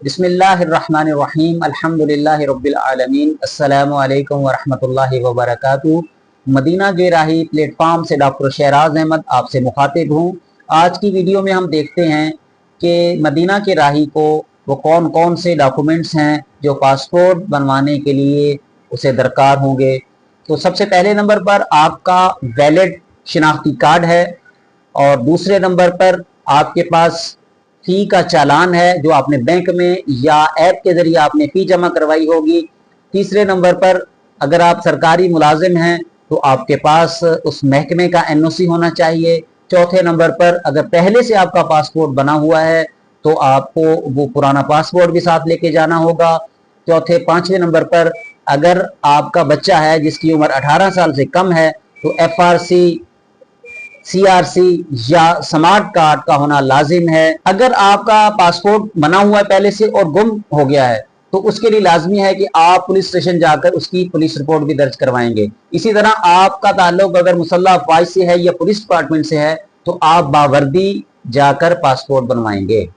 बिस्मिल्लाहिर्रहमानिर्रहीम अल्हम्दुलिल्लाहि रब्बिल आलमीन अस्सलामु अलैकुम वरहमतुल्लाहि वबरकातुहू। मदीना गेराही प्लेटफार्म से डॉक्टर शहराज अहमद आपसे मुखातिब हूँ। आज की वीडियो में हम देखते हैं कि मदीना के राही को वो कौन कौन से डॉक्यूमेंट्स हैं जो पासपोर्ट बनवाने के लिए उसे दरकार होंगे। तो सबसे पहले नंबर पर आपका वैलिड शिनाख्ती कार्ड है, और दूसरे नंबर पर आपके पास फ़ी का चालान है जो आपने बैंक में या ऐप के ज़रिए आपने फ़ी जमा करवाई होगी। तीसरे नंबर पर अगर आप सरकारी मुलाजिम हैं तो आपके पास उस महकमे का NOC होना चाहिए। चौथे नंबर पर अगर पहले से आपका पासपोर्ट बना हुआ है तो आपको वो पुराना पासपोर्ट भी साथ लेके जाना होगा। पांचवें नंबर पर अगर आपका बच्चा है जिसकी उम्र 18 साल से कम है तो FRC, CRC या स्मार्ट कार्ड का होना लाजिम है। अगर आपका पासपोर्ट बना हुआ है पहले से और गुम हो गया है तो उसके लिए लाजमी है कि आप पुलिस स्टेशन जाकर उसकी पुलिस रिपोर्ट भी दर्ज करवाएंगे। इसी तरह आपका ताल्लुक अगर मुसल्लह अफवाज से है या पुलिस डिपार्टमेंट से है तो आप बावर्दी जाकर पासपोर्ट बनवाएंगे।